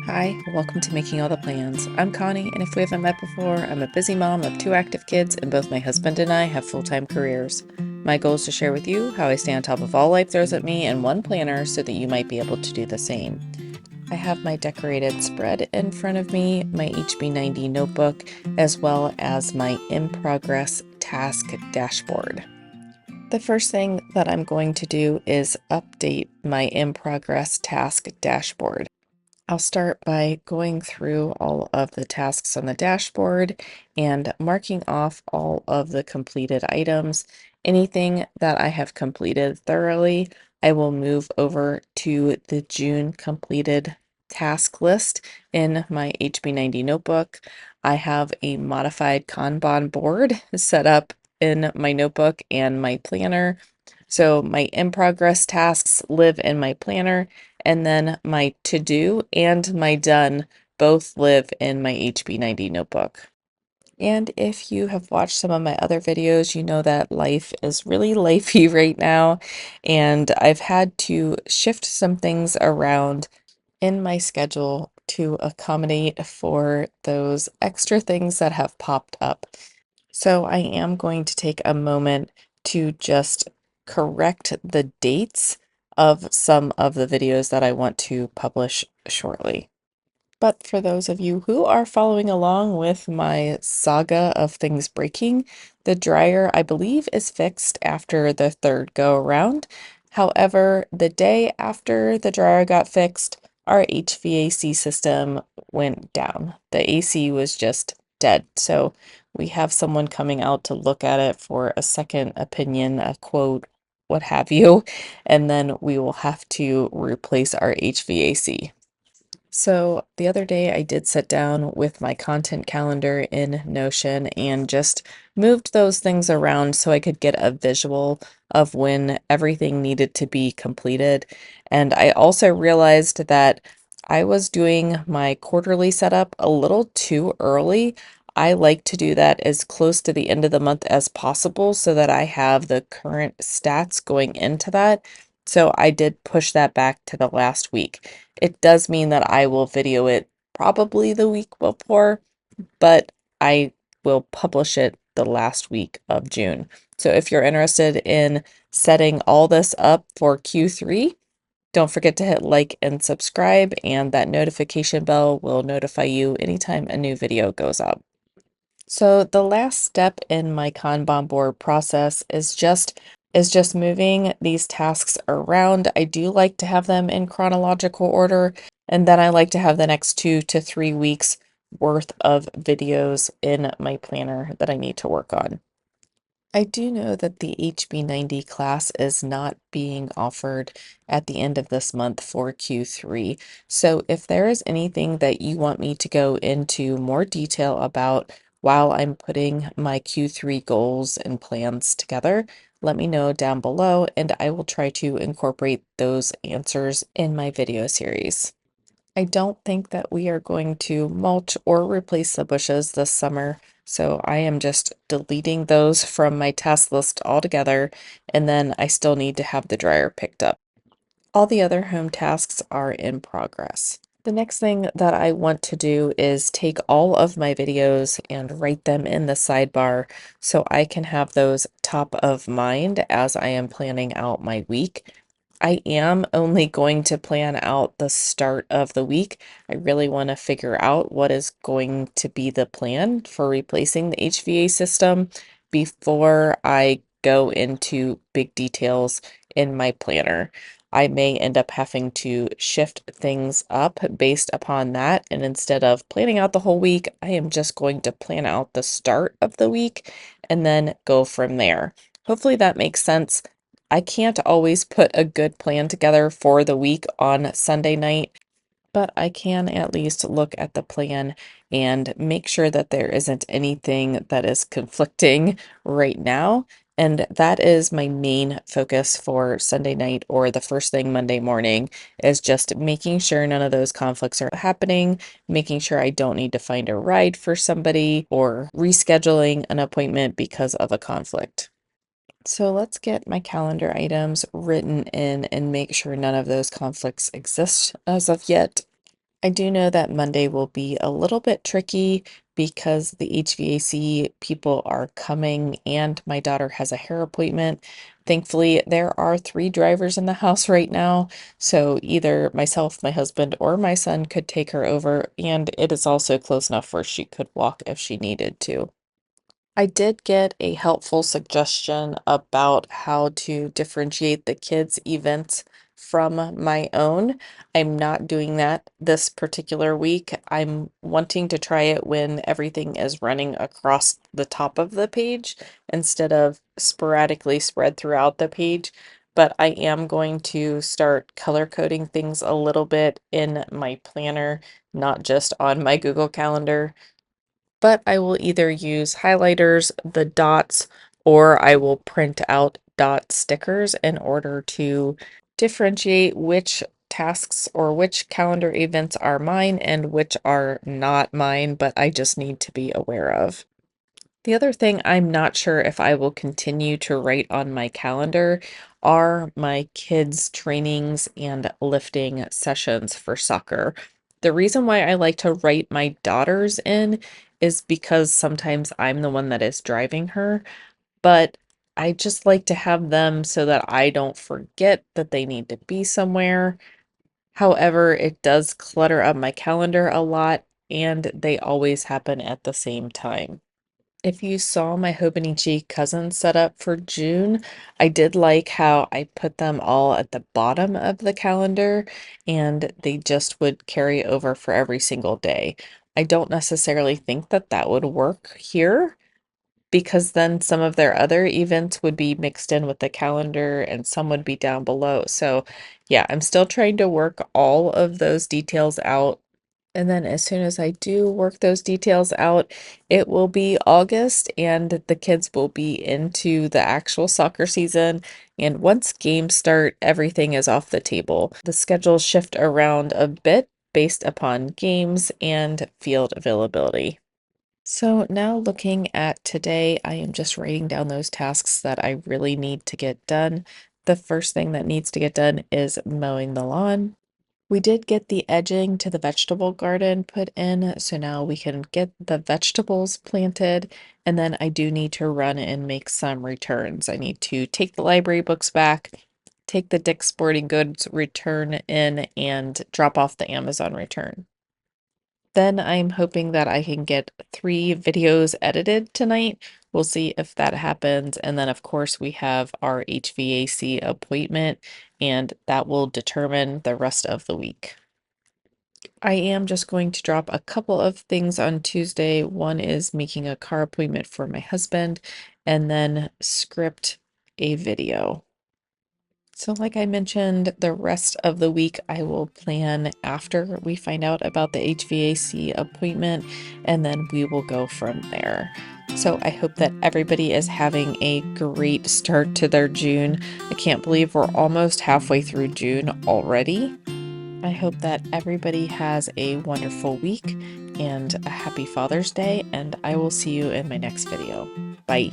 Hi, welcome to Making All the Plans. I'm Connie, and if we haven't met before, I'm a busy mom of two active kids, and both my husband and I have full-time careers. My goal is to share with you how I stay on top of all life throws at me in one planner so that you might be able to do the same. I have my decorated spread in front of me, my HB90 notebook, as well as my in progress task dashboard. The first thing that I'm going to do is update my in progress task dashboard. I'll start by going through all of the tasks on the dashboard and marking off all of the completed items. Anything that I have completed thoroughly, I will move over to the June completed task list in my HB90 notebook. I have a modified Kanban board set up in my notebook and my planner. So my in progress tasks live in my planner, and then my to do and my done both live in my HB90 notebook. And if you have watched some of my other videos, you know that life is really lifey right now, and I've had to shift some things around in my schedule to accommodate for those extra things that have popped up. So I am going to take a moment to just correct the dates of some of the videos that I want to publish shortly. But for those of you who are following along with my saga of things breaking, the dryer, I believe, is fixed after the third go around. However, the day after the dryer got fixed, our HVAC system went down. The AC was just dead. So we have someone coming out to look at it for a second opinion, a quote, what have you, and then we will have to replace our HVAC. So the other day I did sit down with my content calendar in Notion and just moved those things around so I could get a visual of when everything needed to be completed. And I also realized that I was doing my quarterly setup a little too early. I like to do that as close to the end of the month as possible so that I have the current stats going into that. So I did push that back to the last week. It does mean that I will video it probably the week before, but I will publish it the last week of June. So if you're interested in setting all this up for Q3, don't forget to hit like and subscribe, and that notification bell will notify you anytime a new video goes up. So the last step in my Kanban board process is just moving these tasks around. I do like to have them in chronological order, and then I like to have the next 2 to 3 weeks worth of videos in my planner that I need to work on. I do know that the HB90 class is not being offered at the end of this month for Q3. So if there is anything that you want me to go into more detail about while I'm putting my Q3 goals and plans together, let me know down below and I will try to incorporate those answers in my video series. I don't think that we are going to mulch or replace the bushes this summer, so I am just deleting those from my task list altogether, and then I still need to have the dryer picked up. All the other home tasks are in progress. The next thing that I want to do is take all of my videos and write them in the sidebar so I can have those top of mind as I am planning out my week. I am only going to plan out the start of the week. I really want to figure out what is going to be the plan for replacing the HVA system before I go into big details in my planner. I may end up having to shift things up based upon that. And instead of planning out the whole week, I am just going to plan out the start of the week and then go from there. Hopefully that makes sense. I can't always put a good plan together for the week on Sunday night, but I can at least look at the plan and make sure that there isn't anything that is conflicting right now. And that is my main focus for Sunday night or the first thing Monday morning is just making sure none of those conflicts are happening, making sure I don't need to find a ride for somebody or rescheduling an appointment because of a conflict. So let's get my calendar items written in and make sure none of those conflicts exist as of yet. I do know that Monday will be a little bit tricky because the HVAC people are coming and my daughter has a hair appointment. Thankfully, there are three drivers in the house right now, so either myself, my husband, or my son could take her over, and it is also close enough where she could walk if she needed to. I did get a helpful suggestion about how to differentiate the kids' events from my own. I'm not doing that this particular week. I'm wanting to try it when everything is running across the top of the page instead of sporadically spread throughout the page. But I am going to start color coding things a little bit in my planner, not just on my Google Calendar, but I will either use highlighters, the dots, or I will print out dot stickers in order to differentiate which tasks or which calendar events are mine and which are not mine, but I just need to be aware of. The other thing I'm not sure if I will continue to write on my calendar are my kids' trainings and lifting sessions for soccer. The reason why I like to write my daughters in is because sometimes I'm the one that is driving her, but I just like to have them so that I don't forget that they need to be somewhere. However, it does clutter up my calendar a lot, and they always happen at the same time. If you saw my Hobonichi cousins set up for June, I did like how I put them all at the bottom of the calendar and they just would carry over for every single day. I don't necessarily think that that would work here because then some of their other events would be mixed in with the calendar and some would be down below. So, yeah, I'm still trying to work all of those details out, and then as soon as I do work those details out, it will be August and the kids will be into the actual soccer season. And once games start, everything is off the table. The schedules shift around a bit based upon games and field availability. So now looking at today, I am just writing down those tasks that I really need to get done. The first thing that needs to get done is mowing the lawn. We did get the edging to the vegetable garden put in, so now we can get the vegetables planted. And then I do need to run and make some returns. I need to take the library books back, take the Dick's Sporting Goods return in, and drop off the Amazon return. Then I'm hoping that I can get 3 videos edited tonight. We'll see if that happens. And then, of course, we have our HVAC appointment, and that will determine the rest of the week. I am just going to drop a couple of things on Tuesday. One is making a car appointment for my husband, and then script a video. So, like I mentioned, the rest of the week I will plan after we find out about the HVAC appointment, and then we will go from there. So, I hope that everybody is having a great start to their June. I can't believe we're almost halfway through June already. I hope that everybody has a wonderful week and a happy Father's Day, and I will see you in my next video. Bye.